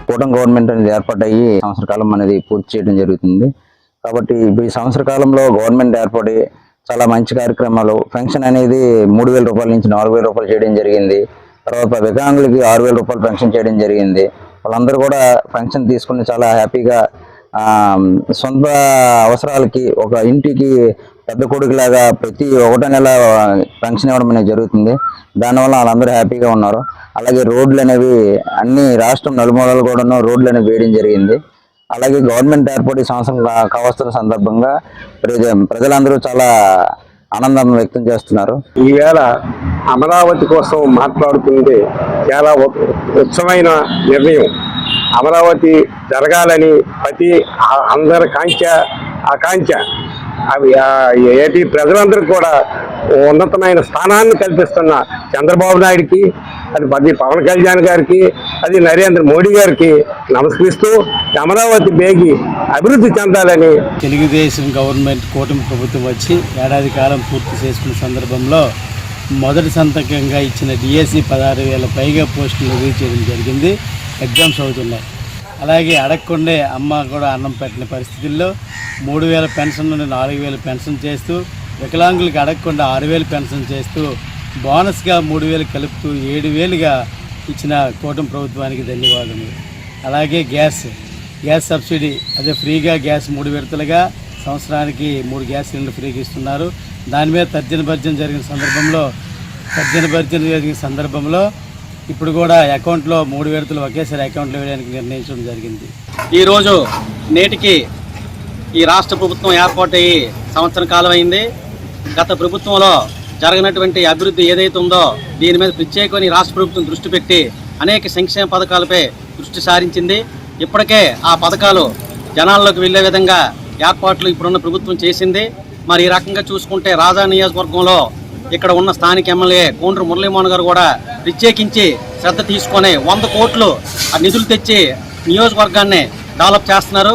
కూటమి గవర్నమెంట్ అనేది ఏర్పాటయ్యి సంవత్సర కాలం అనేది పూర్తి చేయడం జరుగుతుంది. కాబట్టి ఈ సంవత్సర కాలంలో గవర్నమెంట్ ఏర్పడి చాలా మంచి కార్యక్రమాలు, పెన్షన్ అనేది 3,000 రూపాయల నుంచి 4,000 రూపాయలు చేయడం జరిగింది. తర్వాత వికలాంగులకి 6,000 రూపాయలు పెన్షన్ చేయడం జరిగింది. వాళ్ళందరూ కూడా పెన్షన్ తీసుకుని చాలా హ్యాపీగా సొంత అవసరాలకి ఒక ఇంటికి పెద్ద కొడుకులాగా ప్రతి 1వ నెల పెన్షన్ ఇవ్వడం అనేది జరుగుతుంది. దానివల్ల వాళ్ళందరూ హ్యాపీగా ఉన్నారు. అలాగే రోడ్లు అనేవి అన్ని రాష్ట్రం నలుమూలలు కూడా రోడ్లు అనేవి వేయడం జరిగింది. అలాగే గవర్నమెంట్ ఏర్పడి సంవత్సరం కావస్తున్న సందర్భంగా ప్రజలందరూ చాలా ఆనందం వ్యక్తం చేస్తున్నారు. ఈవేళ అమరావతి కోసం మాట్లాడుతుంది చాలా ఉత్సవమైన నిర్ణయం. అమరావతి జరగాలని ప్రతి అందరి ఆకాంక్ష ఏపీ ప్రజలందరూ కూడా ఉన్నతమైన స్థానాన్ని కల్పిస్తున్న చంద్రబాబు నాయుడికి, అది పవన్ కళ్యాణ్ గారికి, అది నరేంద్ర మోడీ గారికి నమస్కరిస్తూ అమరావతి బేగి అభివృద్ధి చెందాలని. తెలుగుదేశం గవర్నమెంట్ కూటమి ప్రభుత్వం వచ్చి ఏడాది కాలం పూర్తి చేసుకున్న సందర్భంలో మొదటి సంతకంగా ఇచ్చిన డిఎస్సి 16,000 పైగా పోస్టులు రిలీజ్ చేయడం జరిగింది. ఎగ్జామ్స్ అవుతున్నాయి. అలాగే అడగకుండే అమ్మ కూడా అన్నం పెట్టిన పరిస్థితుల్లో 3,000 పెన్షన్ నుండి 4,000 పెన్షన్ చేస్తూ, వికలాంగులకి అడగకుండా 6,000 పెన్షన్ చేస్తూ, బోనస్గా 3,000 కలుపుతూ 7,000గా ఇచ్చిన కూటమి ప్రభుత్వానికి ధన్యవాదములు. అలాగే గ్యాస్ సబ్సిడీ, అదే ఫ్రీగా గ్యాస్ 3 విడతలుగా సంవత్సరానికి 3 గ్యాస్ సిలిండర్ ఫ్రీగా ఇస్తున్నారు. దాని మీద తర్జన భర్జన జరిగిన సందర్భంలో ఇప్పుడు కూడా అకౌంట్లో 3 విడతలు ఒకేసారి అకౌంట్లో వేయడానికి నిర్ణయించడం జరిగింది. ఈరోజు నేటికి ఈ రాష్ట్ర ప్రభుత్వం ఏర్పాటయ్యి సంవత్సరం కాలం అయింది. గత ప్రభుత్వంలో జరగనటువంటి అభివృద్ధి ఏదైతే ఉందో దీని మీద ప్రత్యేకమైన రాష్ట్ర ప్రభుత్వం దృష్టి పెట్టి అనేక సంక్షేమ పథకాలపై దృష్టి సారించింది. ఇప్పటికే ఆ పథకాలు జనాల్లోకి వెళ్లే విధంగా ఏర్పాట్లు ఇప్పుడున్న ప్రభుత్వం చేసింది. మరి ఈ రకంగా చూసుకుంటే రాజా నియోజకవర్గంలో ఇక్కడ ఉన్న స్థానిక ఎమ్మెల్యే కోండ్రు మురళీమోహన్ గారు కూడా ప్రత్యేకించి శ్రద్ధ తీసుకొని 100 కోట్లు ఆ నిధులు తెచ్చి నియోజకవర్గాన్ని డెవలప్ చేస్తున్నారు.